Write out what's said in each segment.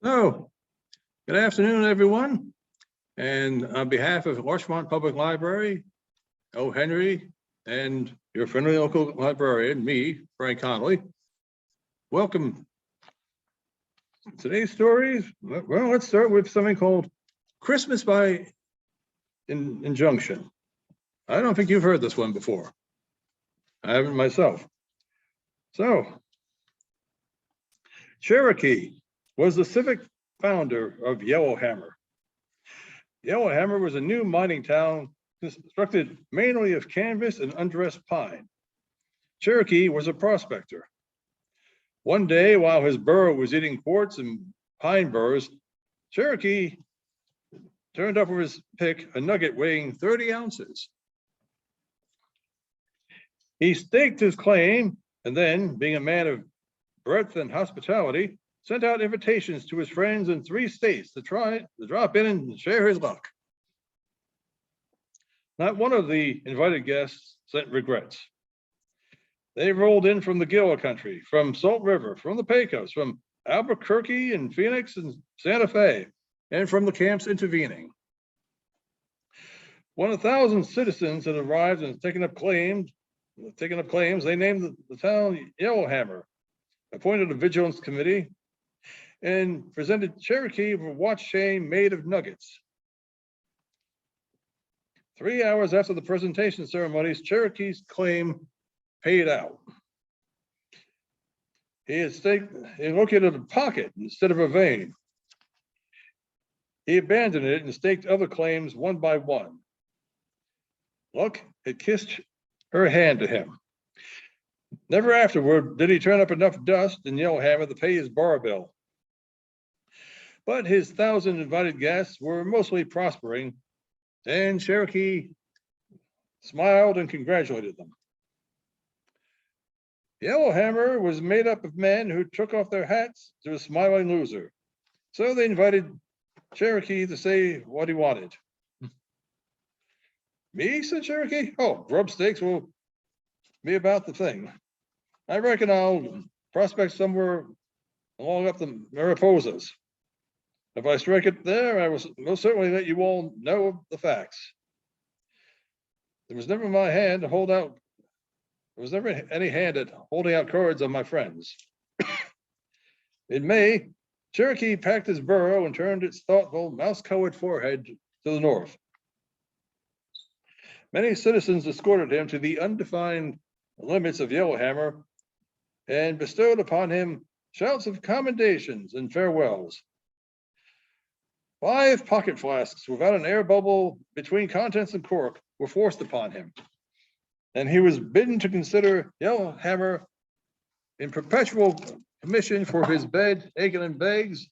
Oh, good afternoon, everyone. And on behalf of Larchmont Public Library, O. Henry, and your friendly local librarian, me, Frank Connelly, welcome. Today's stories, well, let's start with something called Christmas by Injunction. I don't think you've heard this one before. I haven't myself. So, Cherokee was the civic founder of Yellowhammer. Yellowhammer was a new mining town constructed mainly of canvas and undressed pine. Cherokee was a prospector. One day, while his burro was eating quartz and pine burrs, Cherokee turned up with his pick a nugget weighing 30 ounces. He staked his claim and then, being a man of breadth and hospitality, sent out invitations to his friends in 3 states to drop in and share his luck. Not one of the invited guests sent regrets. They rolled in from the Gila country, from Salt River, from the Pecos, from Albuquerque and Phoenix and Santa Fe, and from the camps intervening. When 1,000 citizens had arrived and taken up claims, they named the town Yellowhammer, appointed a vigilance committee, and presented Cherokee with a watch chain made of nuggets. 3 hours after the presentation ceremonies, Cherokee's claim paid out. He located a pocket instead of a vein. He abandoned it and staked other claims one by one. Luck had kissed her hand to him. Never afterward did he turn up enough dust in Yellowhammer to pay his bar bill. But his 1,000 invited guests were mostly prospering, and Cherokee smiled and congratulated them. Yellowhammer was made up of men who took off their hats to a smiling loser. So they invited Cherokee to say what he wanted. Me, said Cherokee? Oh, grub steaks will be about the thing. I reckon I'll prospect somewhere along up the Mariposas. If I strike it there, I will most certainly let you all know the facts. There was never my hand to hold out. There was never any hand at holding out cards on my friends. In May, Cherokee packed his burro and turned its thoughtful, mouse-colored forehead to the north. Many citizens escorted him to the undefined limits of Yellowhammer and bestowed upon him shouts of commendations and farewells. 5 pocket flasks without an air bubble between contents and cork were forced upon him, and he was bidden to consider Yellowhammer in perpetual commission for his bed, bacon and eggs,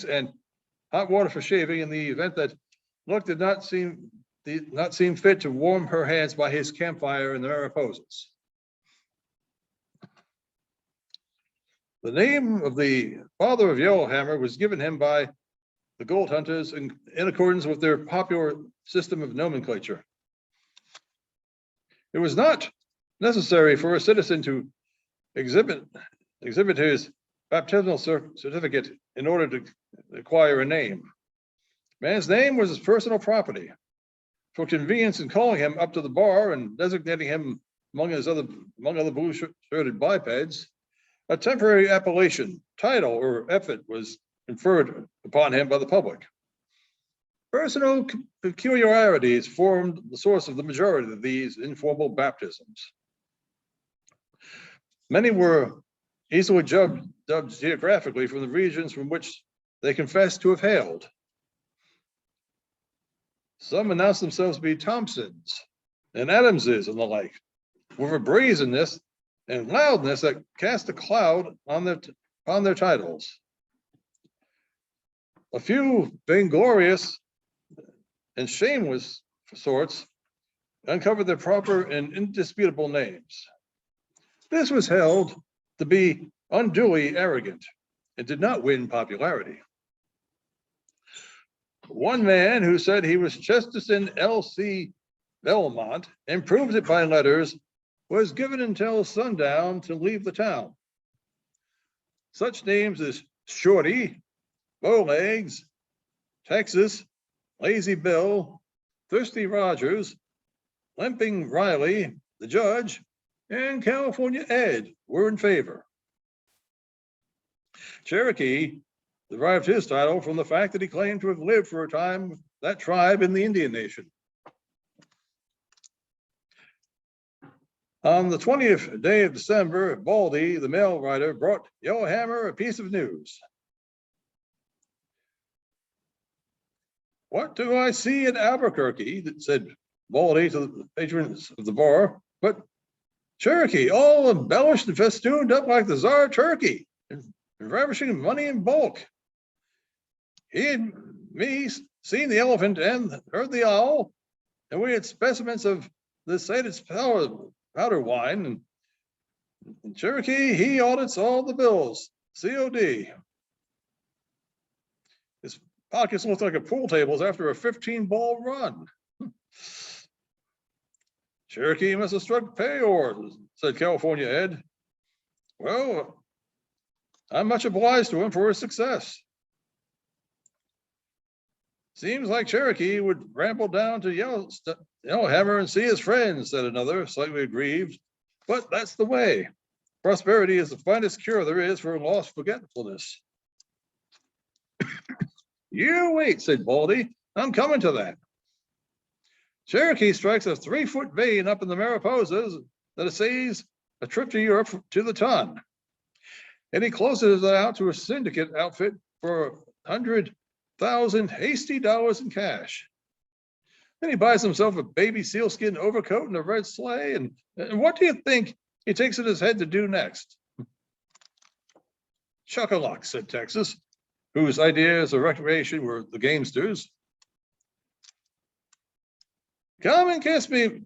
and hot water for shaving in the event that Luck did not seem fit to warm her hands by his campfire in the Mariposas. The name of the father of Yellowhammer was given him by the gold hunters in accordance with their popular system of nomenclature. It was not necessary for a citizen to exhibit his baptismal certificate in order to acquire a name. Man's name was his personal property. For convenience in calling him up to the bar and designating him among other blue-shirted bipeds, a temporary appellation, title, or epithet was conferred upon him by the public. Personal peculiarities formed the source of the majority of these informal baptisms. Many were easily dubbed geographically from the regions from which they confessed to have hailed. Some announced themselves to be Thompsons and Adamses and the like, with a brazenness and loudness that cast a cloud on their titles. A few vainglorious and shameless sorts uncovered their proper and indisputable names. This was held to be unduly arrogant and did not win popularity. One man who said he was Chesterton L.C. Belmont and proved it by letters was given until sundown to leave the town. Such names as Shorty, Bowlegs, Texas, Lazy Bill, Thirsty Rogers, Limping Riley, the judge, and California Ed were in favor. Cherokee derived his title from the fact that he claimed to have lived for a time with that tribe in the Indian Nation. On the 20th day of December, Baldy, the mail rider, brought Yellowhammer a piece of news. "What do I see in Albuquerque?" said Baldy to the patrons of the bar, "but Cherokee, all embellished and festooned up like the Tsar turkey, and ravishing money in bulk. He and me seen the elephant and heard the owl, and we had specimens of the sated powder wine, and Cherokee, he audits all the bills, COD. His pockets look like a pool tables after a 15-ball run." "Cherokee must have struck payor," said California Ed. "Well, I'm much obliged to him for his success." "Seems like Cherokee would ramble down to Yellowhammer and see his friends," said another, slightly aggrieved. "But that's the way. Prosperity is the finest cure there is for lost forgetfulness." "You wait," said Baldy. "I'm coming to that. Cherokee strikes a 3-foot vein up in the Mariposas that essays a trip to Europe to the ton. And he closes it out to a syndicate outfit for 100,000 hasty dollars in cash. Then he buys himself a baby sealskin overcoat and a red sleigh. And what do you think he takes in his head to do next?" "Chuck-a-luck," said Texas, whose ideas of recreation were the gamesters. "Come and kiss me,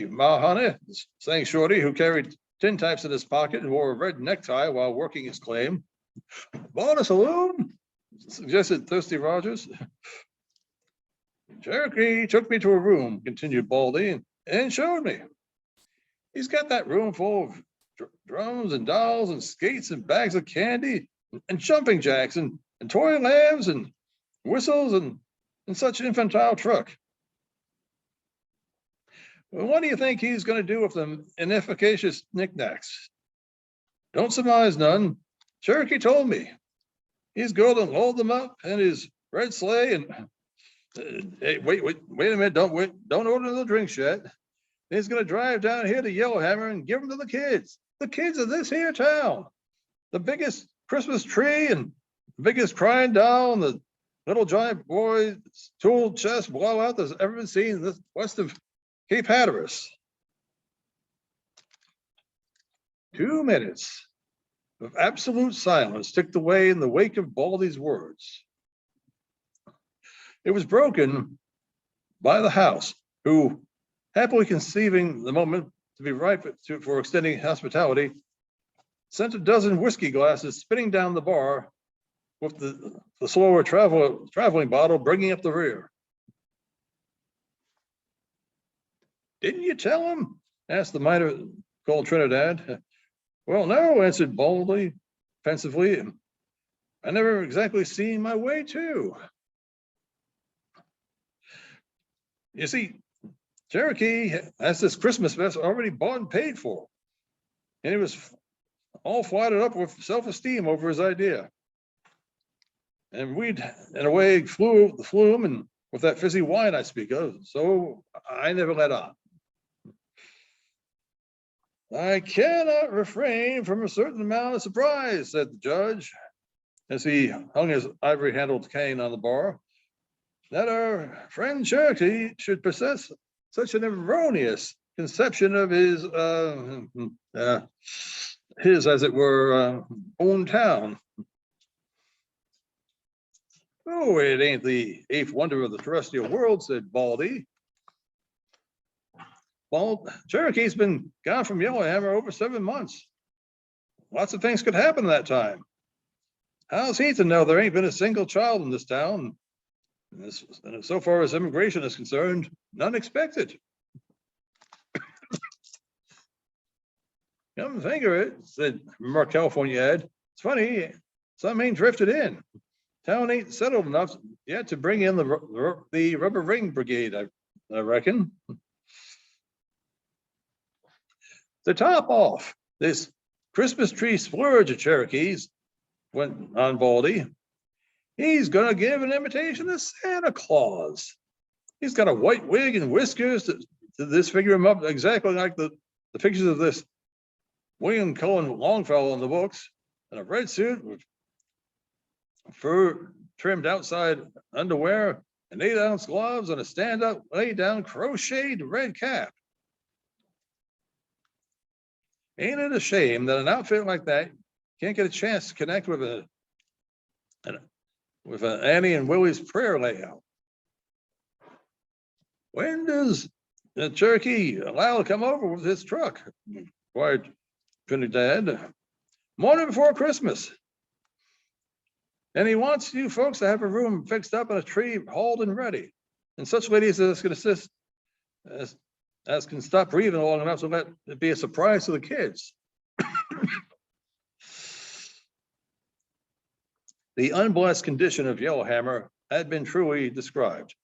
ma honey," sang Shorty, who carried tin types in his pocket and wore a red necktie while working his claim. "Bought a saloon?" suggested Thirsty Rogers. "Cherokee took me to a room," continued Baldy, "and showed me. He's got that room full of drums and dolls and skates and bags of candy and jumping jacks and toy lambs and whistles and such infantile truck. Well, what do you think he's going to do with them inefficacious knickknacks? Don't surmise none. Cherokee told me. He's going to load them up in his red sleigh and hey, wait a minute, don't order the drinks yet. He's going to drive down here to Yellowhammer and give them to the kids of this here town. The biggest Christmas tree and biggest crying doll and the little giant boy's tool chest blowout that's ever been seen this west of Cape Hatteras." 2 minutes of absolute silence ticked away in the wake of Baldy's words. It was broken by the house, who, happily conceiving the moment to be ripe for extending hospitality, sent a dozen whiskey glasses spinning down the bar, with the slower traveling bottle bringing up the rear. "Didn't you tell him?" asked the miner called Trinidad. "Well, no," answered Baldy pensively. "I never exactly seen my way to. You see, Cherokee has this Christmas vest already bought and paid for. And he was all flattered up with self-esteem over his idea. And we'd, in a way, flew him and with that fizzy wine I speak of. So I never let on. I cannot refrain from a certain amount of surprise," said the judge, as he hung his ivory-handled cane on the bar, "that our friend Cherokee should possess such an erroneous conception of his, as it were, own town." "Oh, it ain't the 8th wonder of the terrestrial world," said Baldy. "Well, Cherokee's been gone from Yellowhammer over 7 months. Lots of things could happen in that time. How's he to know there ain't been a single child in this town? And so far as immigration is concerned, none expected." "Come figure it," said remarked California Ed. "It's funny, Some ain't drifted in. Town ain't settled enough yet to bring in the rubber ring brigade, I reckon. To top off this Christmas tree splurge of Cherokees, went on Baldy, he's gonna give an invitation to Santa Claus. He's got a white wig and whiskers to disfigure him up exactly like the pictures of this William Cullen Longfellow in the books, and a red suit with fur trimmed outside underwear and 8-ounce gloves and a stand-up, lay-down crocheted red cap. Ain't it a shame that an outfit like that can't get a chance to connect with an Annie and Willie's prayer layout? When does the Cherokee allow to come over with his truck? Inquired Trinidad. Morning before Christmas. And he wants you folks to have a room fixed up and a tree hauled and ready. And such ladies as can assist, as can stop breathing long enough to let it be a surprise to the kids. The unblessed condition of Yellowhammer had been truly described.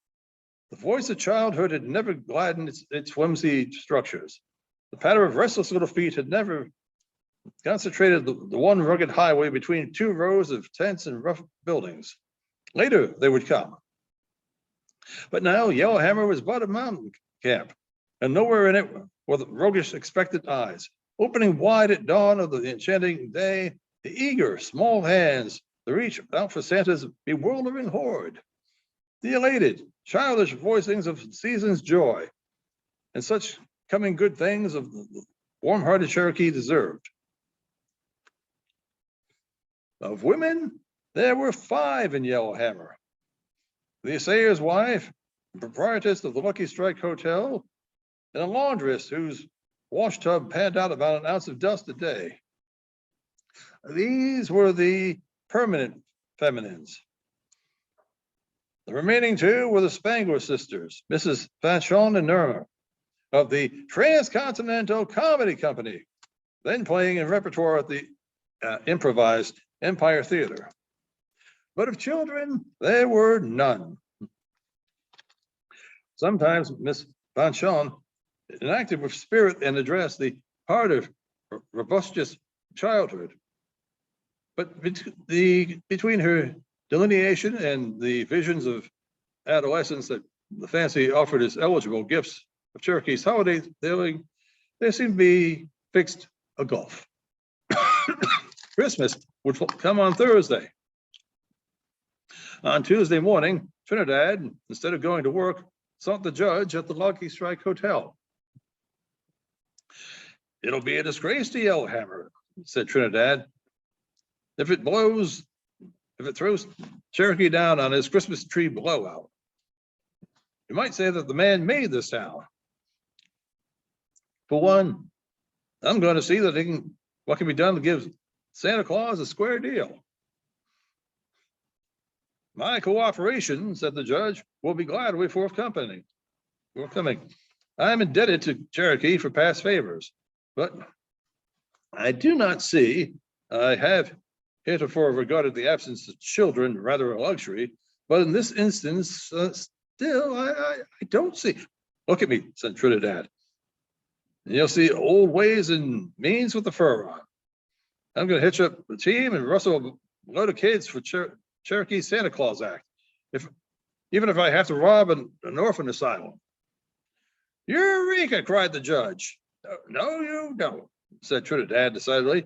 The voice of childhood had never gladdened its flimsy structures. The patter of restless little feet had never concentrated the one rugged highway between 2 rows of tents and rough buildings. Later, they would come. But now Yellowhammer was but a mountain camp, and nowhere in it were the roguish expectant eyes, opening wide at dawn of the enchanting day, the eager small hands that reach out for Santa's bewildering horde, the elated, childish voicings of season's joy, and such coming good things of the warm-hearted Cherokee deserved. Of women, there were 5 in Yellowhammer. The assayer's wife, the proprietress of the Lucky Strike Hotel, and a laundress whose wash tub panned out about an ounce of dust a day. These were the permanent feminines. The remaining 2 were the Spangler sisters, Mrs. Fanchon and Norma, of the Transcontinental Comedy Company, then playing in repertoire at the improvised Empire Theater. But of children, there were none. Sometimes Miss Fanchon enacted with spirit and address the heart of robustious childhood. But between her delineation and the visions of adolescence that the fancy offered as eligible gifts of Cherokee's holiday dealing, there seemed to be fixed a gulf. Christmas would come on Thursday. On Tuesday morning, Trinidad, instead of going to work, sought the judge at the Lucky Strike Hotel. It'll be a disgrace to Yellowhammer, said Trinidad. If it throws Cherokee down on his Christmas tree blowout. You might say that the man made this town. For one, I'm going to see that what can be done to give Santa Claus a square deal. My cooperation, said the judge, will be gladly forthcoming. I'm indebted to Cherokee for past favors, but I do not see, I have heretofore regarded the absence of children rather a luxury, but in this instance, still, I don't see. Look at me, said Trinidad. And you'll see old ways and means with the fur on. I'm going to hitch up the team and rustle a load of kids for Cherokee Santa Claus Act, even if I have to rob an orphan asylum. Eureka, cried the judge. No, you don't, said Trinidad decidedly.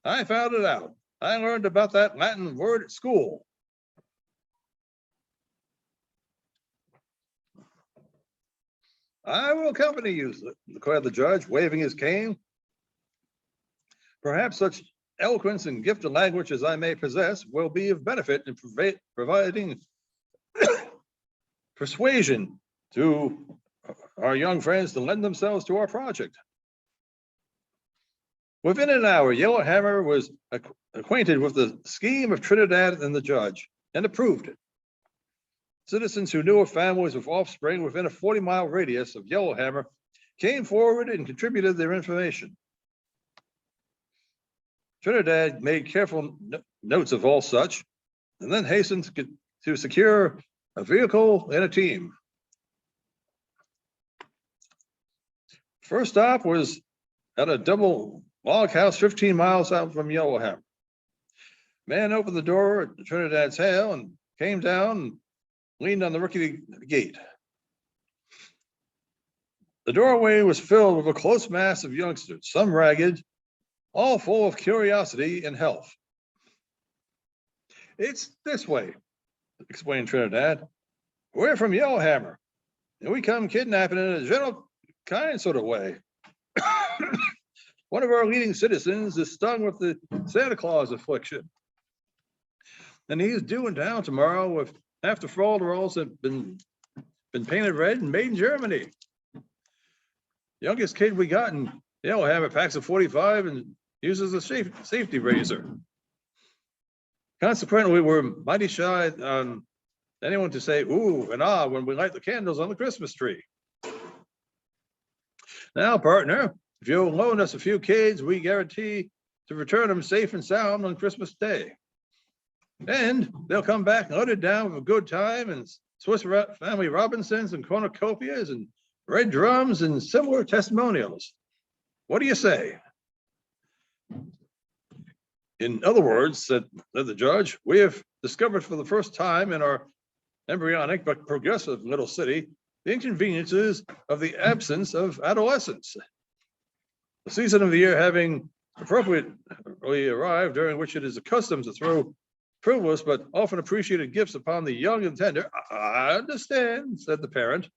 I found it out. I learned about that Latin word at school. I will accompany you, declared the judge, waving his cane. Perhaps such eloquence and gifted language as I may possess will be of benefit in providing persuasion to our young friends to lend themselves to our project. Within an hour, Yellowhammer was acquainted with the scheme of Trinidad and the judge and approved it. Citizens who knew of families with offspring within a 40-mile radius of Yellowhammer came forward and contributed their information. Trinidad made careful notes of all such, and then hastened to secure a vehicle and a team. First stop was at a double log house 15 miles out from Yellowhammer. Man opened the door at Trinidad's hail and came down and leaned on the rickety gate. The doorway was filled with a close mass of youngsters, some ragged, all full of curiosity and health. "It's this way," explained Trinidad. "We're from Yellowhammer, and we come kidnapping in a general kind sort of way. One of our leading citizens is stung with the Santa Claus affliction, and he's due in town tomorrow with half the rolls have been painted red and made in Germany. Youngest kid we got in Yellowhammer packs a 45 and uses a safety razor. Consequently, we're mighty shy on anyone to say ooh and ah when we light the candles on the Christmas tree. Now, partner, if you'll loan us a few kids, we guarantee to return them safe and sound on Christmas Day. And they'll come back loaded down with a good time and Swiss Family Robinsons and cornucopias and red drums and similar testimonials. What do you say?" "In other words," said the judge, "we have discovered for the first time in our embryonic but progressive little city the inconveniences of the absence of adolescence. The season of the year having appropriately arrived, during which it is accustomed to throw frivolous but often appreciated gifts upon the young and tender." "I understand," said the parent,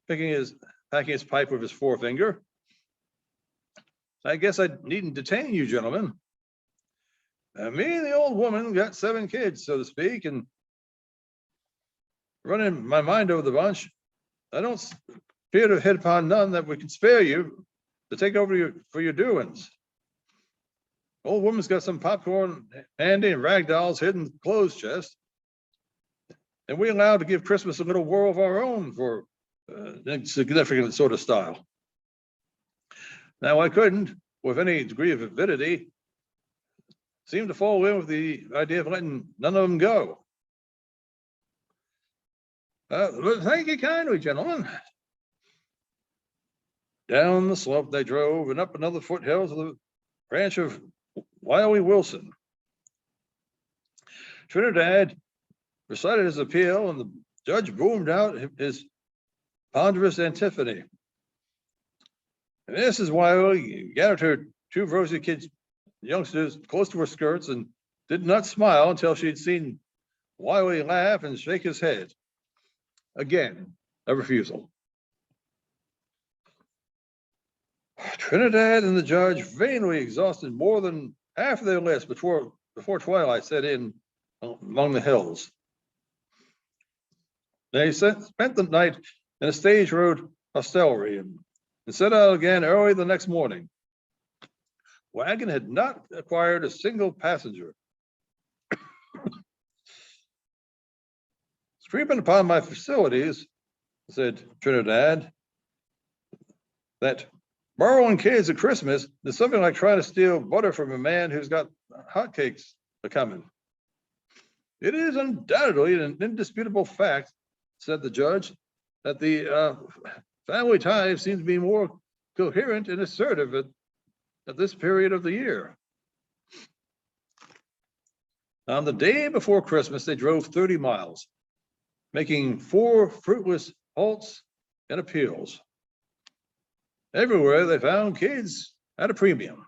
packing his pipe with his forefinger. "I guess I needn't detain you, gentlemen. Me and the old woman got 7 kids, so to speak, and running my mind over the bunch, I don't appear to have hit upon none that we could spare you to take over for your doings. Old woman's got some popcorn handy and rag dolls hidden in the clothes chest, and we allowed to give Christmas a little whirl of our own for significant sort of style. Now, I couldn't, with any degree of avidity, seem to fall in with the idea of letting none of them go. But thank you kindly, gentlemen." Down the slope they drove and up another foothill to the ranch of Wiley Wilson. Trinidad recited his appeal, and the judge boomed out his ponderous antiphony. And Mrs. Wiley gathered her 2 rosy youngsters close to her skirts and did not smile until she'd seen Wiley laugh and shake his head. Again, a refusal. Trinidad and the judge vainly exhausted more than half of their list before twilight set in among the hills. They spent the night in a stage road hostelry and set out again early the next morning. Wagon had not acquired a single passenger. "Creeping upon my facilities," said Trinidad, "that borrowing kids at Christmas is something like trying to steal butter from a man who's got hotcakes a-coming." "It is undoubtedly an indisputable fact," said the judge, "that the family ties seem to be more coherent and assertive at this period of the year." On the day before Christmas, they drove 30 miles, making 4 fruitless halts and appeals. Everywhere they found kids at a premium.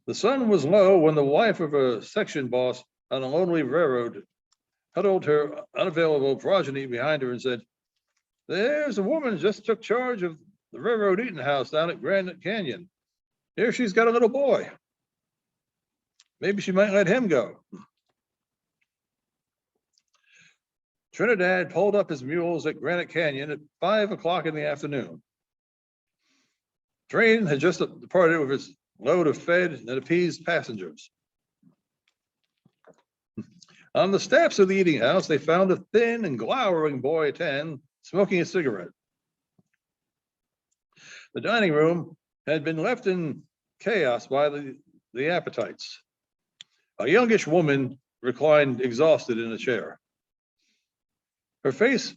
The sun was low when the wife of a section boss on a lonely railroad huddled her unavailable progeny behind her and said, "There's a woman just took charge of the railroad eating house down at Granite Canyon. Here she's got a little boy. Maybe she might let him go." Trinidad pulled up his mules at Granite Canyon at 5 o'clock in the afternoon. Train had just departed with its load of fed and appeased passengers. On the steps of the eating house, they found a thin and glowering boy 10 smoking a cigarette. The dining room had been left in chaos by the appetites. A youngish woman reclined exhausted in a chair. Her face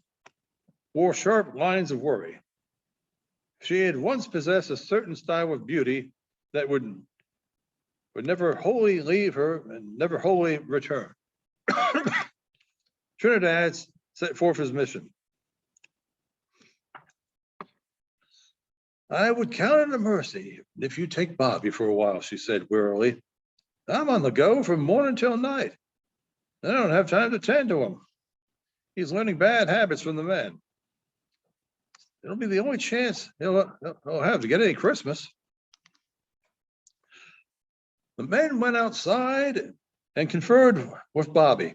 wore sharp lines of worry. She had once possessed a certain style of beauty that would never wholly leave her and never wholly return. Trinidad set forth his mission. I would count it a mercy if you take Bobby for a while, she said wearily. I'm on the go from morning till night. I don't have time to tend to him. He's learning bad habits from the men. It'll be the only chance he'll have to get any Christmas. The men went outside and conferred with Bobby.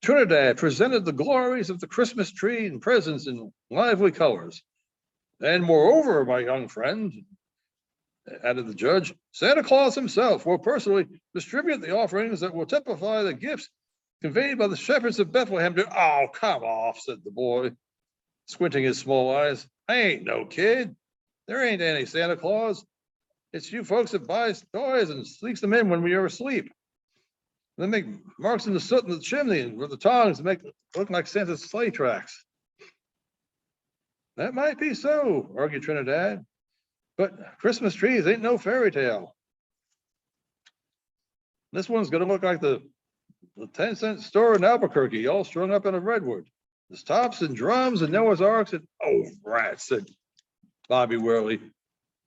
Trinidad presented the glories of the Christmas tree and presents in lively colors. And moreover, my young friend, added the judge, Santa Claus himself will personally distribute the offerings that will typify the gifts conveyed by the shepherds of Bethlehem to, oh, come off, said the boy, squinting his small eyes. I ain't no kid. There ain't any Santa Claus. It's you folks that buys toys and sneaks them in when we are asleep. They make marks in the soot in the chimney and with the tongs to make it look like Santa's sleigh tracks. That might be so, argued Trinidad, but Christmas trees ain't no fairy tale. This one's gonna look like the 10-cent store in Albuquerque, all strung up in a redwood. There's tops and drums and Noah's arks and, oh, rats, said Bobby wearily.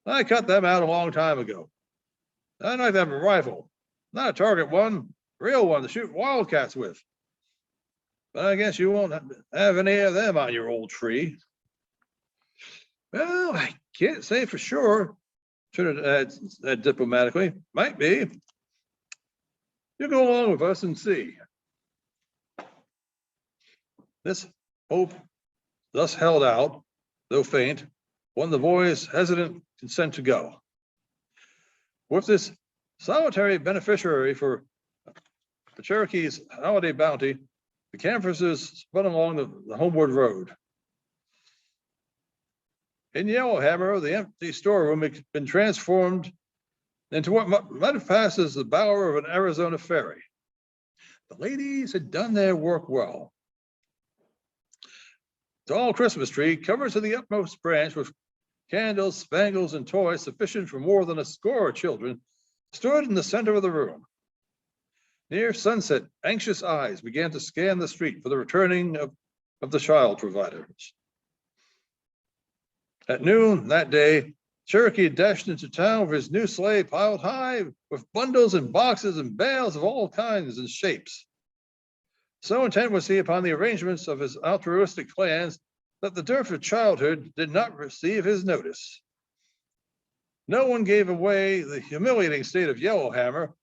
I cut them out a long time ago. I'd like to have a rifle, not a target one, real one to shoot wildcats with. But I guess you won't have any of them on your old tree. Well, I can't say for sure, Trinidad said diplomatically. Might be. You go along with us and see. This hope, thus held out, though faint, won the boy's hesitant consent to go. With this solitary beneficiary for the Cherokee's holiday bounty, the canvassers spun along the homeward road. In Yellowhammer, the empty storeroom had been transformed into what might have passed as the bower of an Arizona ferry. The ladies had done their work well. The tall Christmas tree, covered to the utmost branch with candles, spangles, and toys sufficient for more than a score of children, stood in the center of the room. Near sunset, anxious eyes began to scan the street for the returning of the child providers. At noon that day, Cherokee dashed into town with his new sleigh piled high with bundles and boxes and bales of all kinds and shapes. So intent was he upon the arrangements of his altruistic plans that the dearth of childhood did not receive his notice. No one gave away the humiliating state of Yellowhammer,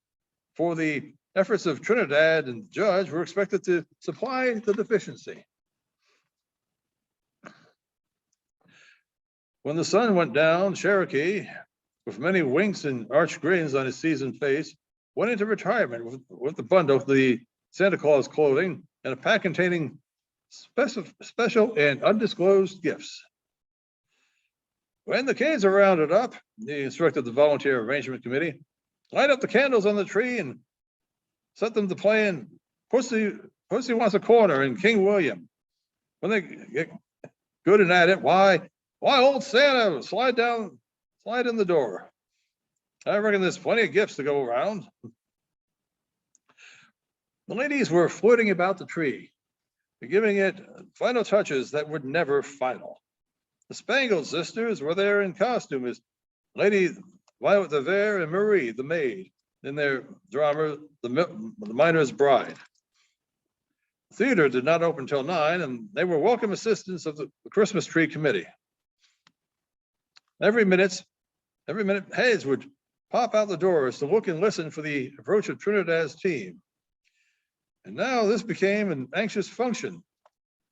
for the efforts of Trinidad and the judge were expected to supply the deficiency. When the sun went down, Cherokee, with many winks and arch grins on his seasoned face, went into retirement with a bundle of the Santa Claus clothing and a pack containing special and undisclosed gifts. When the kids are rounded up, he instructed the volunteer arrangement committee, light up the candles on the tree and set them to playing Pussy Wants a Corner and King William. When they get good and at it, why old Santa, slide in the door. I reckon there's plenty of gifts to go around. The ladies were flirting about the tree, giving it final touches that were never final. The Spangled sisters were there in costume as Lady Violet de Vere and Marie, the maid, in their drama, The Miner's Bride. The theater did not open till 9, and they were welcome assistants of the Christmas tree committee. Every minute, heads would pop out the doors to look and listen for the approach of Trinidad's team. And now this became an anxious function,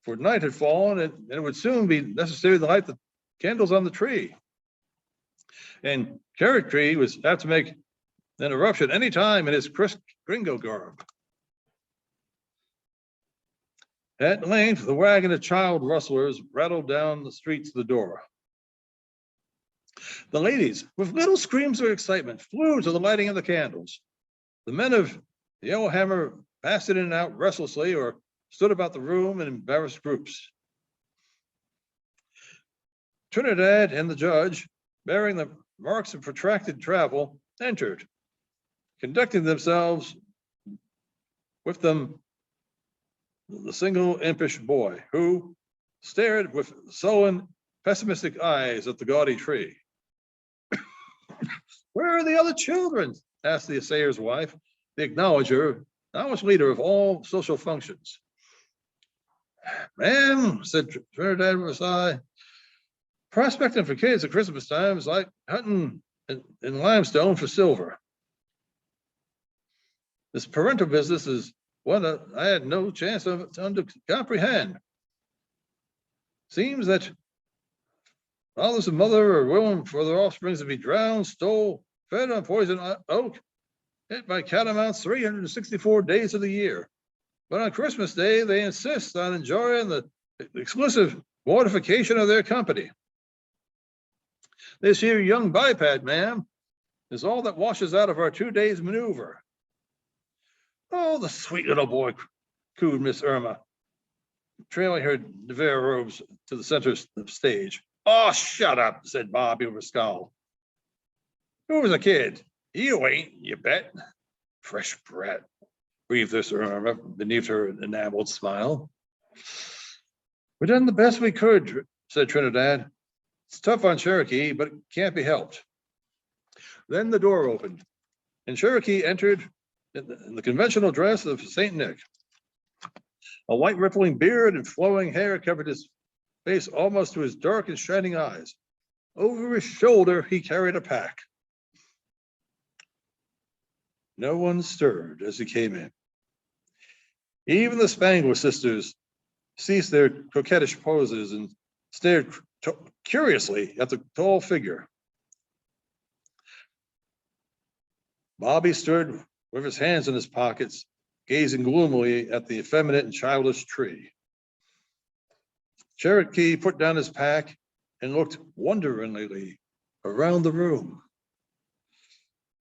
for night had fallen and it would soon be necessary to light the candles on the tree. And Carrot Tree was apt to make an eruption any time in his crisp gringo garb. At length, the wagon of child rustlers rattled down the street to the door. The ladies, with little screams of excitement, flew to the lighting of the candles. The men of the Yellowhammer passed in and out restlessly or stood about the room in embarrassed groups. Trinidad and the judge, bearing the marks of protracted travel, entered, conducting themselves with them the single impish boy, who stared with sullen, pessimistic eyes at the gaudy tree. Where are the other children? Asked the assayer's wife, the acknowledger, knowledge leader of all social functions. Ma'am, said Trinidad with a sigh, prospecting for kids at Christmas time is like hunting in limestone for silver. This parental business is one that I had no chance of to comprehend. Seems that fathers and mother are willing for their offspring to be drowned, stole, fed on poison oak, hit by catamounts 364 days of the year. But on Christmas Day, they insist on enjoying the exclusive mortification of their company. This here young biped, ma'am, is all that washes out of our 2 days maneuver. Oh, the sweet little boy, cooed Miss Irma, trailing her Devere robes to the center of the stage. Oh, shut up, said Bobby with a scowl. Who was a kid? You ain't, you bet. Fresh brat, breathed this Irma beneath her enameled smile. We done the best we could, said Trinidad. It's tough on Cherokee, but it can't be helped. Then the door opened, and Cherokee entered in the conventional dress of St. Nick. A white rippling beard and flowing hair covered his face almost to his dark and shining eyes. Over his shoulder, he carried a pack. No one stirred as he came in. Even the Spangler sisters ceased their coquettish poses and stared curiously at the tall figure. Bobby stood with his hands in his pockets, gazing gloomily at the effeminate and childish tree. Cherokee put down his pack and looked wonderingly around the room.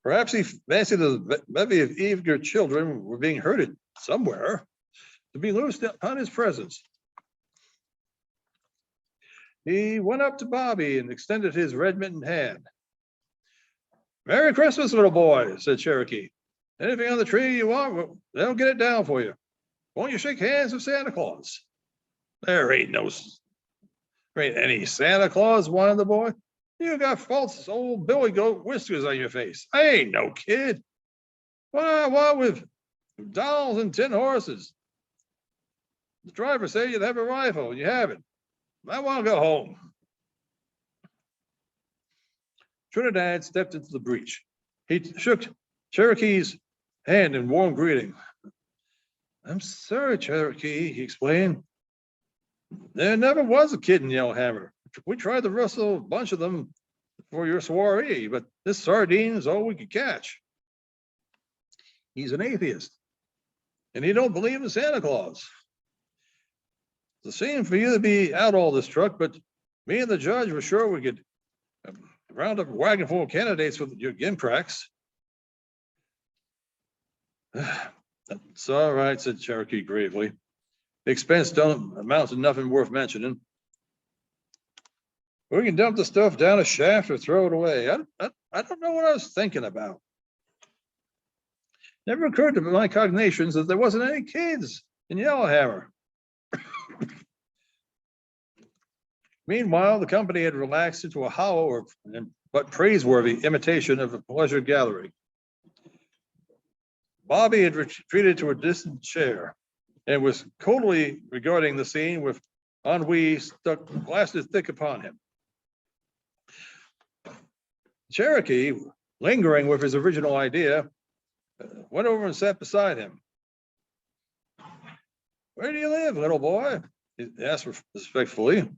Perhaps he fancied the bevy of eager children were being herded somewhere to be loosed upon his presence. He went up to Bobby and extended his red-mittened hand. Merry Christmas, little boy, said Cherokee. Anything on the tree you want, they'll get it down for you. Won't you shake hands with Santa Claus? There ain't any Santa Claus, whined the boy. You got false old Billy Goat whiskers on your face. I ain't no kid. What I want with dolls and tin horses. The driver said you'd have a rifle, and you haven't. I want to go home. Trinidad stepped into the breach. He shook Cherokee's hand in warm greeting. I'm sorry, Cherokee, he explained. There never was a kid in Yellowhammer. We tried to rustle a bunch of them for your soiree, but this sardine is all we could catch. He's an atheist, and he don't believe in Santa Claus. It's a shame for you to be out all this truck, but me and the judge were sure we could round up a wagon full of candidates with your gimcracks. It's all right, said Cherokee gravely. The expense don't amount to nothing worth mentioning. We can dump the stuff down a shaft or throw it away. I don't know what I was thinking about. Never occurred to my cognitions that there wasn't any kids in Yellowhammer. Meanwhile, the company had relaxed into a hollow but praiseworthy imitation of a pleasure gathering. Bobby had retreated to a distant chair and was coldly regarding the scene with ennui stuck blasted thick upon him. Cherokee, lingering with his original idea, went over and sat beside him. Where do you live, little boy? He asked respectfully.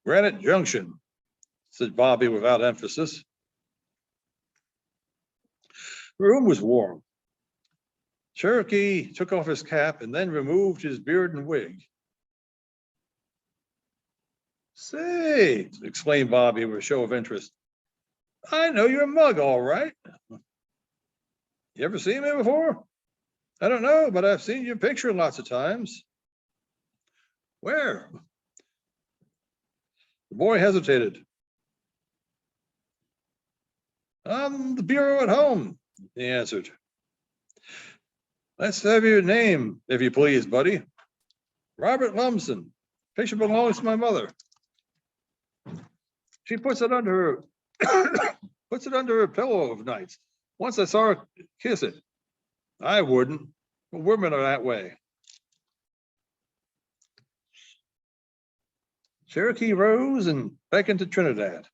Granite Junction, said Bobby without emphasis. The room was warm. Cherokee took off his cap and then removed his beard and wig. Say, exclaimed Bobby with a show of interest. I know your mug, all right. You ever seen me before? I don't know, but I've seen your picture lots of times. Where? The boy hesitated. On the bureau at home, he answered. Let's have your name, if you please, buddy. Robert Lumsden. Picture belongs to my mother. She puts it under her puts it under her pillow of nights. Once I saw her kiss it. I wouldn't, but women are that way. Cherokee rose and beckoned to Trinidad.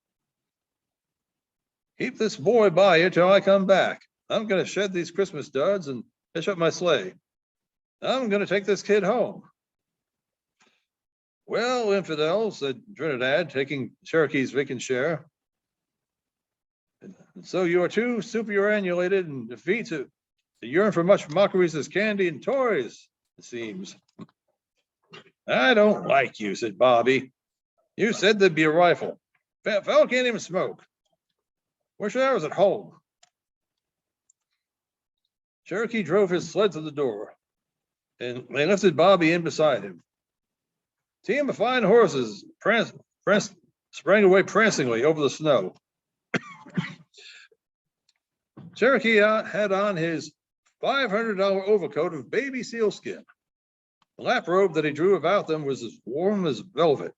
Keep this boy by you till I come back. I'm going to shed these Christmas duds and hitch up my sleigh. I'm going to take this kid home. Well, infidel, said Trinidad, taking Cherokee's vacant share. And so you are too superannuated and defeat to yearn for much mockeries as candy and toys, it seems. I don't like you, said Bobby. You said there'd be a rifle. Fat fellow can't even smoke. Wish I was at home. Cherokee drove his sled to the door, and they lifted Bobby in beside him. Team of fine horses sprang away prancingly over the snow. Cherokee had on his $500 overcoat of baby sealskin. The lap robe that he drew about them was as warm as velvet.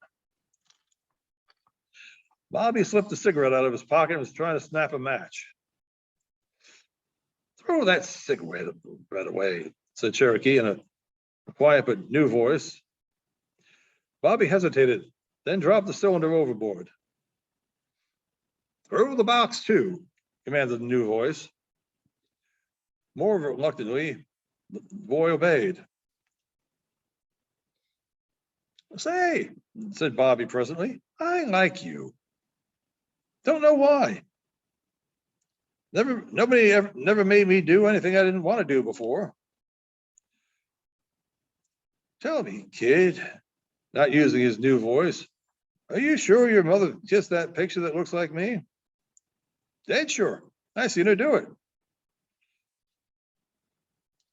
Bobby slipped a cigarette out of his pocket and was trying to snap a match. Throw that cigarette right away, said Cherokee in a quiet but new voice. Bobby hesitated, then dropped the cylinder overboard. Throw the box too, commanded the new voice. More reluctantly, the boy obeyed. Say, said Bobby presently, I like you. Don't know why. Nobody never made me do anything I didn't want to do before. Tell me, kid, not using his new voice, are you sure your mother kissed that picture that looks like me? Dead sure. I seen her do it.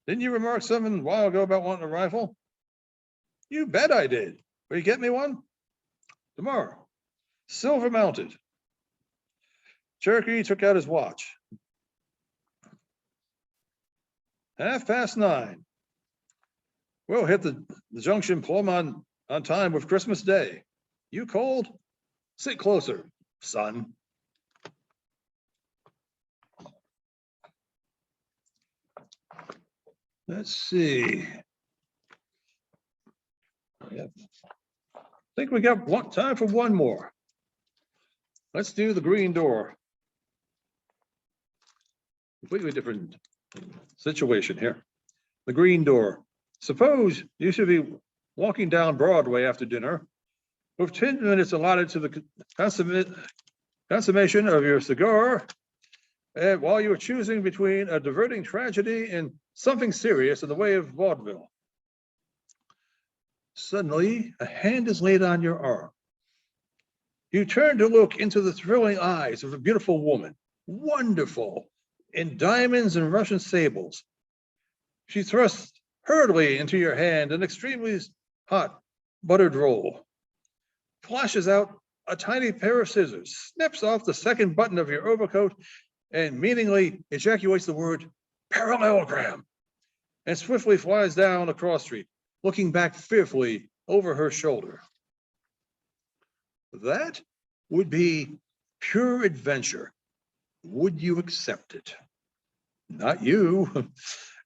Didn't you remark something a while ago about wanting a rifle? You bet I did. Will you get me one? Tomorrow. Silver mounted. Cherokee took out his watch. 9:30. We'll hit the junction plumb on time with Christmas Day. You cold? Sit closer, son. Let's see. I think we got time for one more. Let's do the green door. Completely different situation here. The green door. Suppose you should be walking down Broadway after dinner with 10 minutes allotted to the consummation of your cigar, and while you are choosing between a diverting tragedy and something serious in the way of vaudeville. Suddenly, a hand is laid on your arm. You turn to look into the thrilling eyes of a beautiful woman, wonderful, in diamonds and Russian sables. She thrusts hurriedly into your hand an extremely hot buttered roll, flashes out a tiny pair of scissors, snips off the second button of your overcoat, and meaningly ejaculates the word parallelogram, and swiftly flies down a cross street, looking back fearfully over her shoulder. That would be pure adventure. Would you accept it? Not you.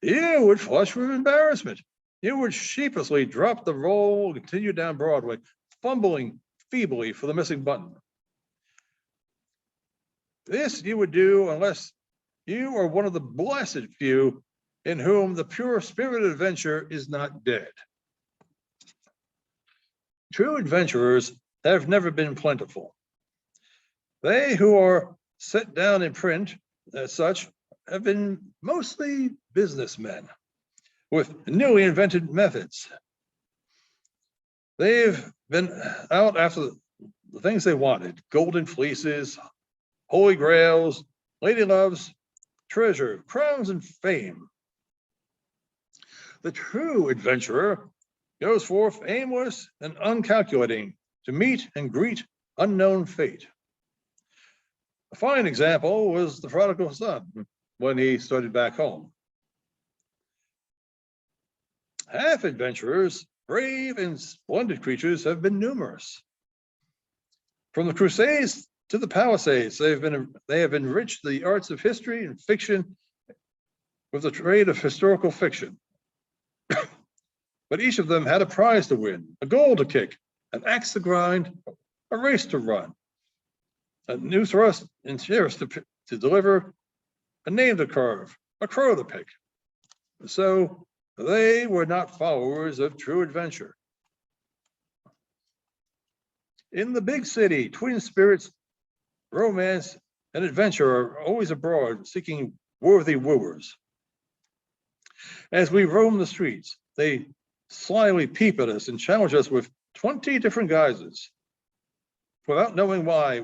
You would flush with embarrassment. You would sheepishly drop the roll and continue down Broadway, fumbling feebly for the missing button. This you would do unless you are one of the blessed few in whom the pure spirit of adventure is not dead. True adventurers have never been plentiful. They who are set down in print as such have been mostly businessmen with newly invented methods. They've been out after the things they wanted: golden fleeces, holy grails, lady loves, treasure, crowns, and fame. The true adventurer goes forth aimless and uncalculating to meet and greet unknown fate. A fine example was the prodigal son when he started back home. Half adventurers, brave and splendid creatures, have been numerous. From the Crusades to the Palisades, they have enriched the arts of history and fiction with the trade of historical fiction. But each of them had a prize to win, a goal to kick, an axe to grind, a race to run, a new thrust and shares to deliver, a name to carve, a crow to pick. So they were not followers of true adventure. In the big city, twin spirits, romance, and adventure are always abroad seeking worthy wooers. As we roam the streets, they slyly peep at us and challenge us with 20 different guises. Without knowing why,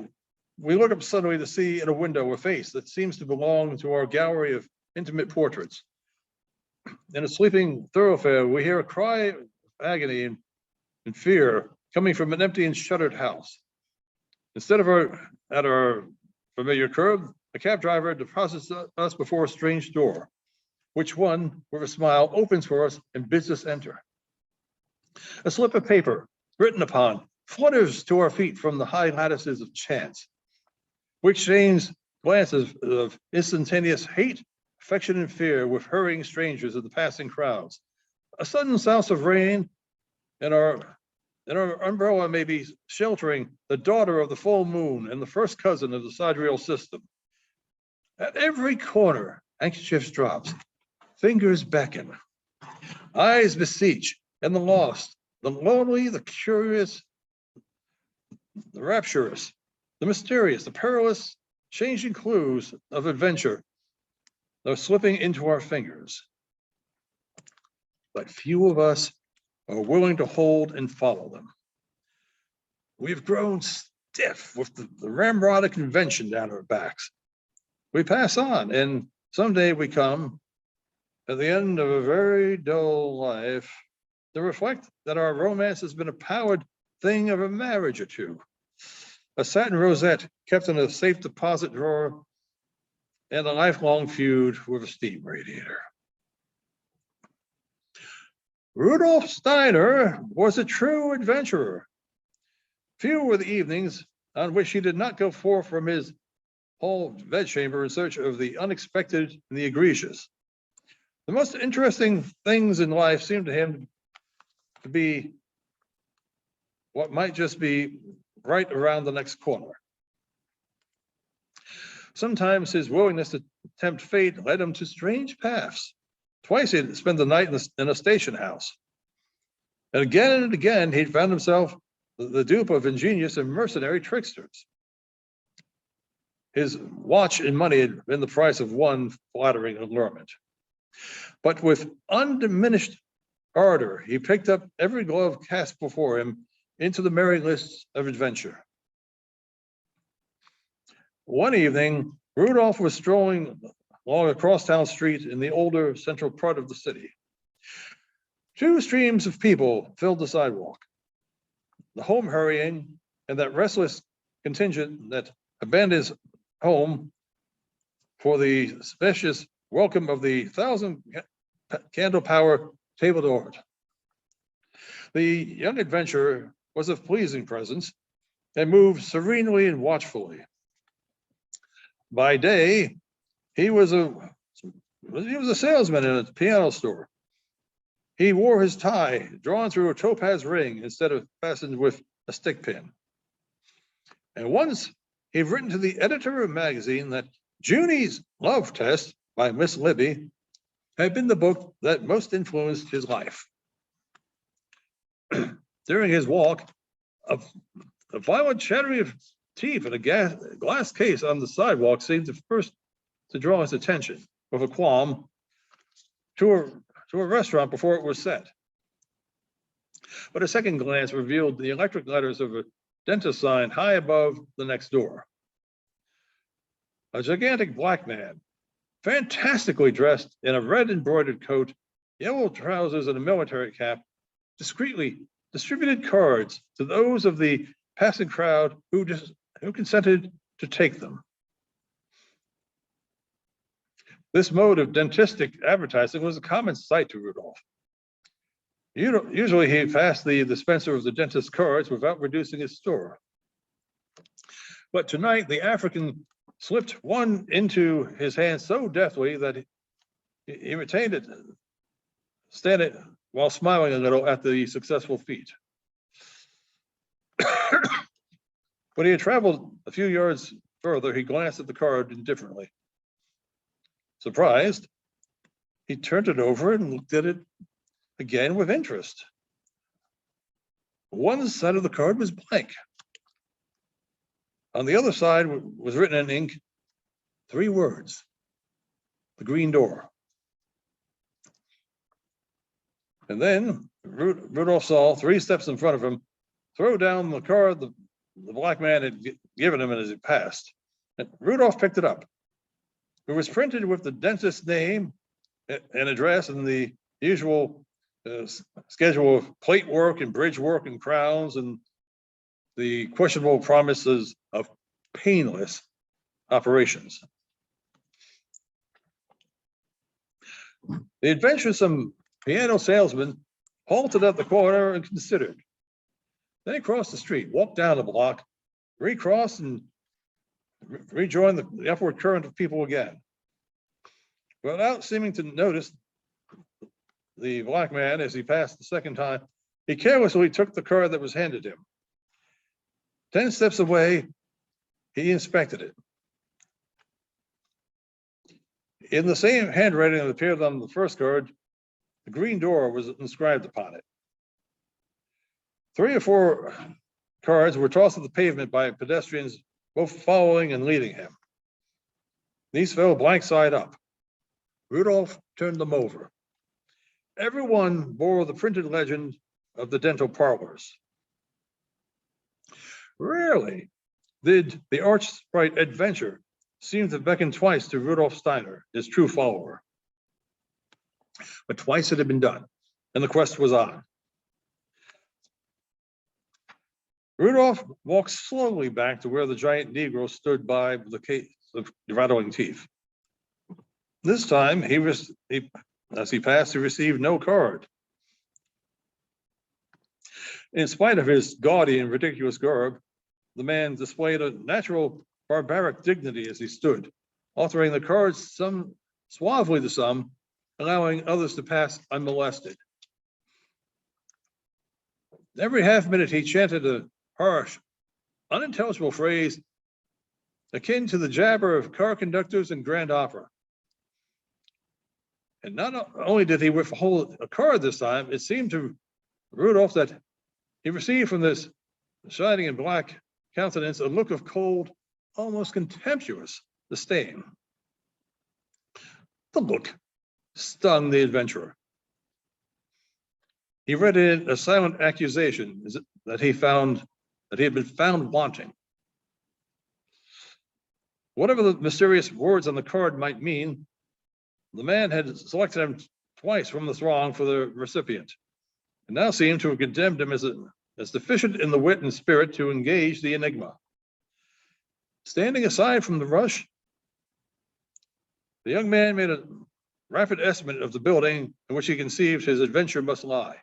we look up suddenly to see in a window a face that seems to belong to our gallery of intimate portraits. In a sleeping thoroughfare, we hear a cry of agony and fear coming from an empty and shuttered house. Instead of at our familiar curb, a cab driver deposits us before a strange door, which one, with a smile, opens for us and bids us enter. A slip of paper written upon flutters to our feet from the high lattices of chance. We exchange glances of instantaneous hate, affection, and fear with hurrying strangers of the passing crowds. A sudden souse of rain, and our umbrella may be sheltering the daughter of the full moon and the first cousin of the sidereal system. At every corner, handkerchiefs drops, fingers beckon, eyes beseech, and the lost, the lonely, the curious, the rapturous, the mysterious, the perilous, changing clues of adventure are slipping into our fingers. But few of us are willing to hold and follow them. We've grown stiff with the ramrod of convention down our backs. We pass on, and someday we come at the end of a very dull life to reflect that our romance has been a pallid thing of a marriage or two, a satin rosette kept in a safe deposit drawer, and a lifelong feud with a steam radiator. Rudolf Steiner was a true adventurer. Few were the evenings on which he did not go forth from his hall bedchamber in search of the unexpected and the egregious. The most interesting things in life seemed to him to be what might just be right around the next corner. Sometimes his willingness to tempt fate led him to strange paths. Twice he'd spent the night in a station house. And again, he'd found himself the dupe of ingenious and mercenary tricksters. His watch and money had been the price of one flattering allurement. But with undiminished ardor, he picked up every glove cast before him into the merry lists of adventure. One evening, Rudolph was strolling along a crosstown street in the older central part of the city. Two streams of people filled the sidewalk, the home hurrying and that restless contingent that abandons home for the spacious welcome of the 1,000 candle power table d'hôte. The young adventurer was of pleasing presence and moved serenely and watchfully. By day, he was a salesman in a piano store. He wore his tie drawn through a topaz ring instead of fastened with a stick pin. And once he'd written to the editor of a magazine that Junie's Love Test by Miss Libby had been the book that most influenced his life. During his walk, a violent chattering of teeth in a glass case on the sidewalk seemed to first to draw his attention with a qualm to a restaurant before it was set. But a second glance revealed the electric letters of a dentist sign high above the next door. A gigantic black man, fantastically dressed in a red embroidered coat, yellow trousers, and a military cap, discreetly distributed cards to those of the passing crowd who consented to take them. This mode of dentistic advertising was a common sight to Rudolph. Usually he passed the dispenser of the dentist's cards without reducing his store. But tonight the African slipped one into his hand so deftly that he retained it, standing while smiling a little at the successful feat. When he had traveled a few yards further, he glanced at the card indifferently. Surprised, he turned it over and looked at it again with interest. One side of the card was blank. On the other side was written in ink 3 words: the green door. And then Rudolph saw 3 steps in front of him throw down the card the black man had given him as he passed. And Rudolph picked it up. It was printed with the dentist's name and address and the usual schedule of plate work and bridge work and crowns and the questionable promises of painless operations. The adventuresome piano salesman halted at the corner and considered. Then he crossed the street, walked down the block, recrossed, and rejoined the upward current of people again. Without seeming to notice the black man as he passed the second time, he carelessly took the card that was handed him. 10 steps away, he inspected it. In the same handwriting that appeared on the first card, the green door was inscribed upon it. 3 or 4 cards were tossed to the pavement by pedestrians, both following and leading him. These fell blank side up. Rudolph turned them over. Every one bore the printed legend of the dental parlors. Rarely did the arch sprite adventure seem to beckon twice to Rudolph Steiner, his true follower. But twice it had been done, and the quest was on. Rudolph walked slowly back to where the giant Negro stood by the case of rattling teeth. This time, as he passed, he received no card. In spite of his gaudy and ridiculous garb, the man displayed a natural barbaric dignity as he stood, offering the cards some suavely to some, allowing others to pass unmolested. Every half minute he chanted a harsh, unintelligible phrase akin to the jabber of car conductors and grand opera. And not only did he withhold a card this time, it seemed to Rudolph that he received from this shining and black countenance a look of cold, almost contemptuous disdain. The look stung the adventurer. He read in a silent accusation that he had been found wanting. Whatever the mysterious words on the card might mean, the man had selected him twice from the throng for the recipient, and now seemed to have condemned him as deficient in the wit and spirit to engage the enigma. Standing aside from the rush, the young man made a rapid estimate of the building in which he conceived his adventure must lie.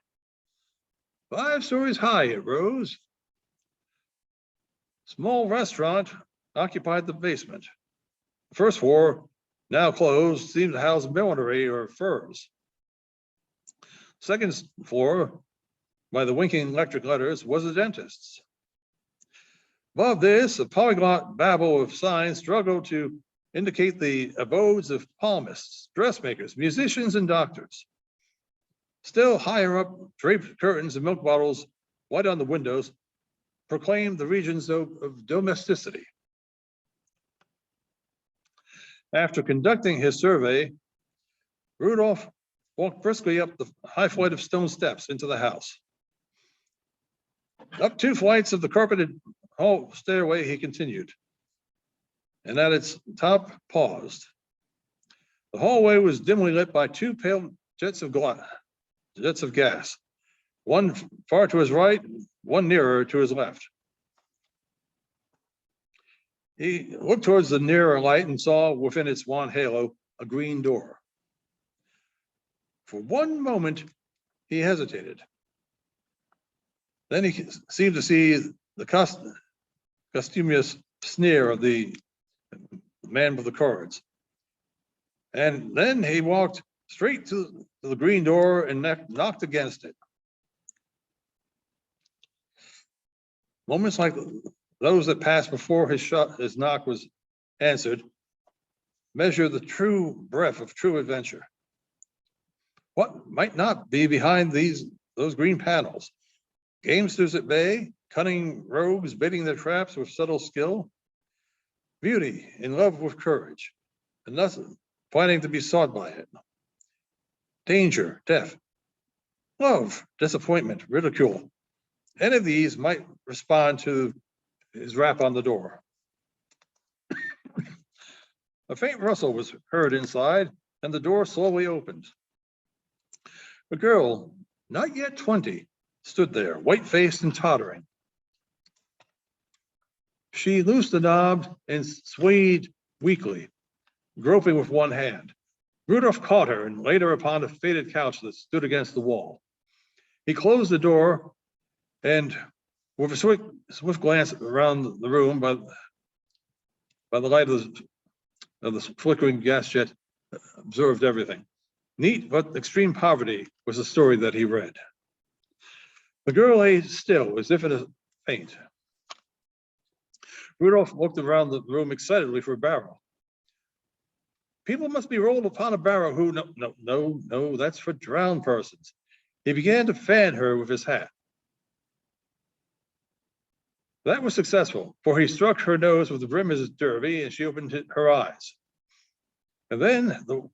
5 stories high it rose. Small restaurant occupied the basement. The first floor, now closed, seemed to house millinery or furs. Second floor, by the winking electric letters, was the dentist's. Above this, a polyglot babble of signs struggled to indicate the abodes of palmists, dressmakers, musicians, and doctors. Still higher up, draped curtains and milk bottles, white on the windows, proclaimed the regions of domesticity. After conducting his survey, Rudolph walked briskly up the high flight of stone steps into the house. Up 2 flights of the carpeted hall stairway he continued, and at its top paused. The hallway was dimly lit by 2 pale jets of gas, one far to his right, one nearer to his left. He looked towards the nearer light and saw within its wan halo a green door. For one moment, he hesitated. Then he seemed to see the costumious sneer of the man with the cards. And then he walked straight to the green door and knocked against it. Moments like those that passed before his knock was answered measure the true breadth of true adventure. What might not be behind those green panels? Gamesters at bay, cunning rogues baiting their traps with subtle skill, beauty in love with courage, and nothing planning to be sought by it. Danger, death, love, disappointment, ridicule. Any of these might respond to his rap on the door. A faint rustle was heard inside, and the door slowly opened. A girl, not yet 20, stood there, white-faced and tottering. She loosed the knob and swayed weakly, groping with one hand. Rudolph caught her and laid her upon a faded couch that stood against the wall. He closed the door and, with a swift glance around the room by the light of the flickering gas jet, observed everything. Neat but extreme poverty was the story that he read. The girl lay still, as if in a faint. Rudolph looked around the room excitedly for a barrel. People must be rolled upon a barrel who, no, that's for drowned persons. He began to fan her with his hat. That was successful, for he struck her nose with the brim of his derby, and she opened her eyes. And then the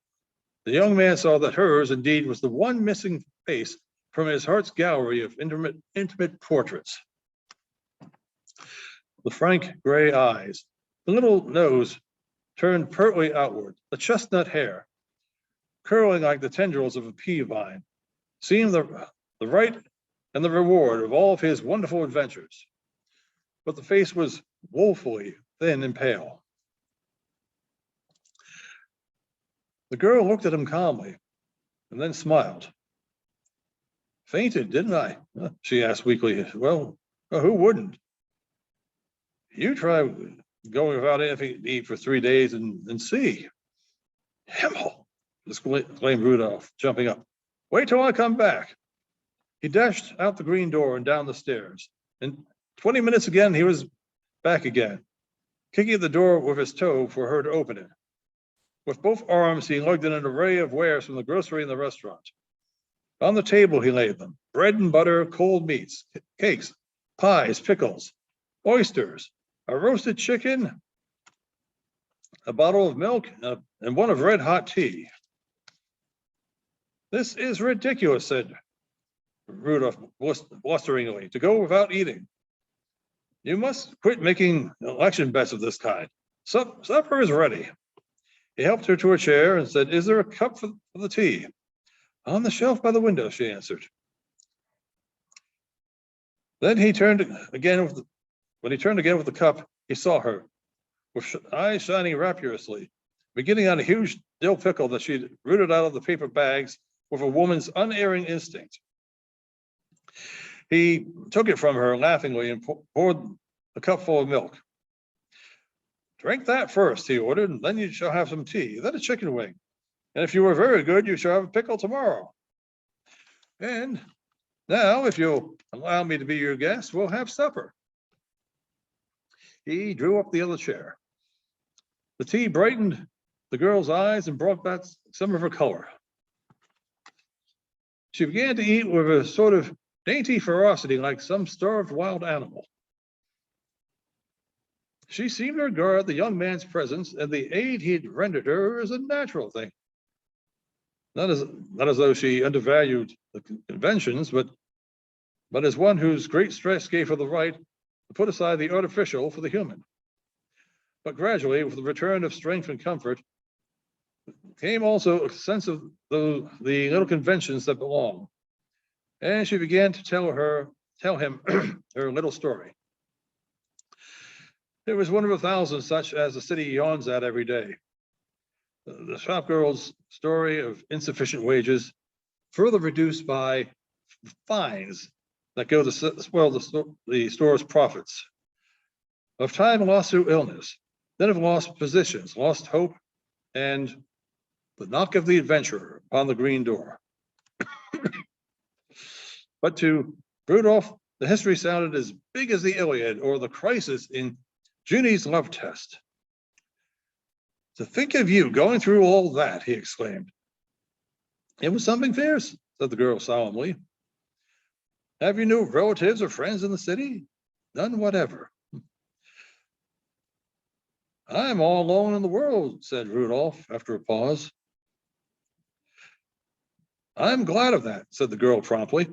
young man saw that hers, indeed, was the one missing face from his heart's gallery of intimate portraits. The frank gray eyes, the little nose turned pertly outward, the chestnut hair, curling like the tendrils of a pea vine, seemed the right and the reward of all of his wonderful adventures. But the face was woefully thin and pale. The girl looked at him calmly and then smiled. Fainted, didn't I? She asked weakly. Well, who wouldn't? You try going without anything to eat for 3 days and see. Himmel, exclaimed Rudolph, jumping up. Wait till I come back. He dashed out the green door and down the stairs. In 20 minutes again, he was back again, kicking at the door with his toe for her to open it. With both arms, he lugged in an array of wares from the grocery and the restaurant. On the table, he laid them: bread and butter, cold meats, cakes, pies, pickles, oysters, a roasted chicken, a bottle of milk, and one of red-hot tea. This is ridiculous, said Rudolph blusteringly, to go without eating. You must quit making election bets of this kind. Supper is ready. He helped her to a chair and said, is there a cup for the tea? On the shelf by the window, she answered. Then he turned again when he turned again with the cup, he saw her, with eyes shining rapturously, beginning on a huge dill pickle that she'd rooted out of the paper bags with a woman's unerring instinct. He took it from her laughingly and poured a cup full of milk. Drink that first, he ordered, and then you shall have some tea, then a chicken wing. And if you are very good, you shall have a pickle tomorrow. And now, if you'll allow me to be your guest, we'll have supper. He drew up the other chair. The tea brightened the girl's eyes and brought back some of her color. She began to eat with a sort of dainty ferocity, like some starved wild animal. She seemed to regard the young man's presence and the aid he'd rendered her as a natural thing. Not as though she undervalued the conventions, but but as one whose great stress gave her the right to put aside the artificial for the human. But gradually, with the return of strength and comfort, came also a sense of the little conventions that belong. And she began to tell him her little story. It was one of 1,000 such as the city yawns at every day. The shop girl's story of insufficient wages, further reduced by fines that go to spoil the store's profits, of time lost through illness, then of lost positions, lost hope, and the knock of the adventurer upon the green door. But to Rudolph, the history sounded as big as the Iliad or the crisis in Junie's love test. To think of you going through all that, he exclaimed. It was something fierce, said the girl solemnly. Have you no relatives or friends in the city? None whatever. I'm all alone in the world, said Rudolph after a pause. I'm glad of that, said the girl promptly.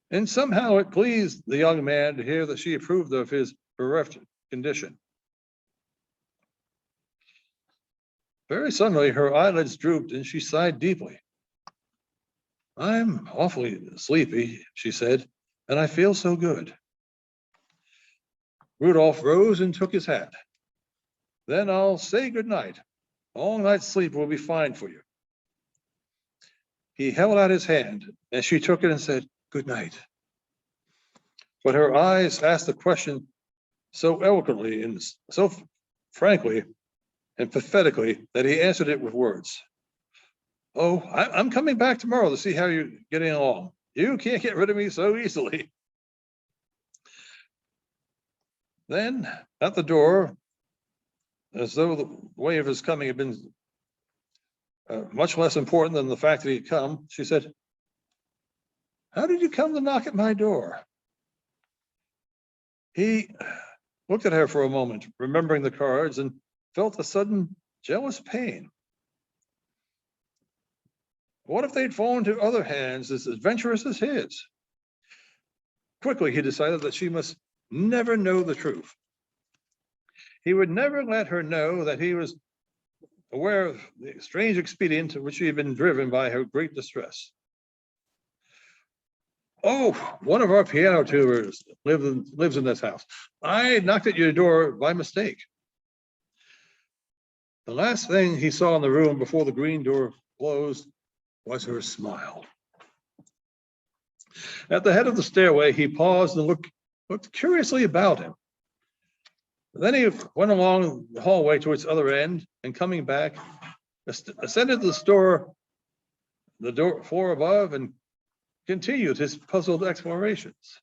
And somehow it pleased the young man to hear that she approved of his bereft condition. Very suddenly, her eyelids drooped and she sighed deeply. I'm awfully sleepy, she said, and I feel so good. Rudolph rose and took his hat. Then I'll say good night. All night's sleep will be fine for you. He held out his hand and she took it and said, good night. But her eyes asked the question so eloquently and so frankly and pathetically that he answered it with words. Oh, I'm coming back tomorrow to see how you're getting along. You can't get rid of me so easily. Then at the door, as though the way of his coming had been much less important than the fact that he'd come, she said, how did you come to knock at my door? He looked at her for a moment, remembering the cards, and felt a sudden jealous pain. What if they'd fallen to other hands as adventurous as his? Quickly, he decided that she must never know the truth. He would never let her know that he was aware of the strange expedient to which she had been driven by her great distress. Oh, one of our piano tuners lives in this house. I knocked at your door by mistake. The last thing he saw in the room before the green door closed was her smile. At the head of the stairway, he paused and looked curiously about him. Then he went along the hallway to its other end and coming back, ascended the door floor above and continued his puzzled explorations.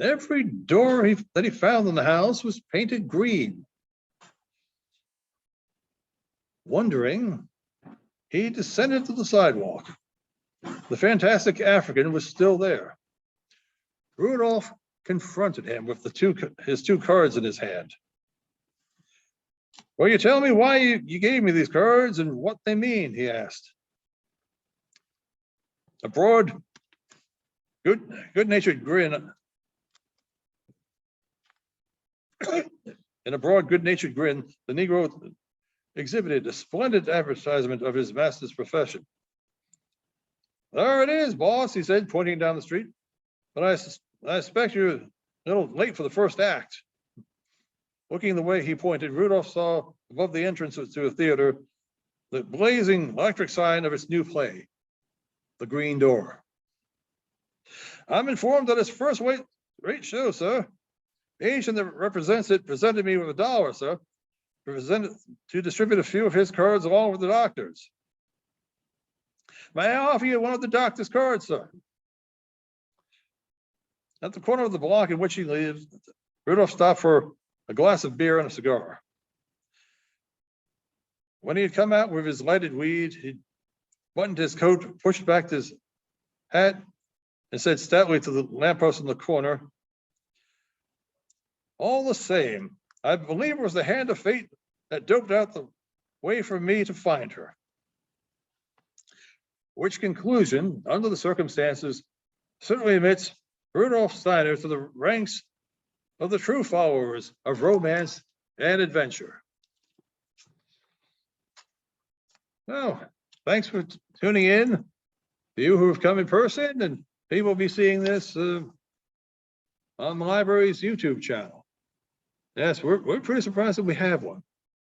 Every door that he found in the house was painted green. Wondering, he descended to the sidewalk. The fantastic African was still there. Rudolph confronted him with his two cards in his hand. Will you tell me why you gave me these cards and what they mean? He asked. A broad, good-natured grin. In a broad, good-natured grin, the Negro exhibited a splendid advertisement of his master's profession. There it is, boss, he said, pointing down the street. But I expect you're a little late for the first act. Looking the way he pointed, Rudolph saw above the entrance to a theater the blazing electric sign of its new play, The Green Door. I'm informed that it's first-rate show, sir. The agent that represents it presented me with $1, sir, to distribute a few of his cards along with the doctor's. May I offer you one of the doctor's cards, sir? At the corner of the block in which he lives, Rudolph stopped for a glass of beer and a cigar. When he had come out with his lighted weed, he buttoned his coat, pushed back his hat, and said stoutly to the lamppost in the corner, all the same, I believe it was the hand of fate that doped out the way for me to find her. Which conclusion, under the circumstances, certainly admits Rudolf Steiner to the ranks of the true followers of romance and adventure. Well, thanks for tuning in. To you who have come in person, and people will be seeing this on the library's YouTube channel. Yes, we're pretty surprised that we have one.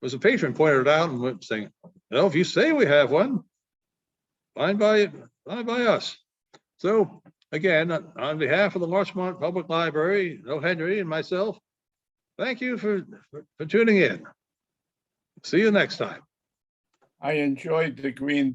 As a patron pointed it out and was saying, if you say we have one, fine by us. So again, on behalf of the Larchmont Public Library, O. Henry and myself, thank you for tuning in. See you next time. I enjoyed the green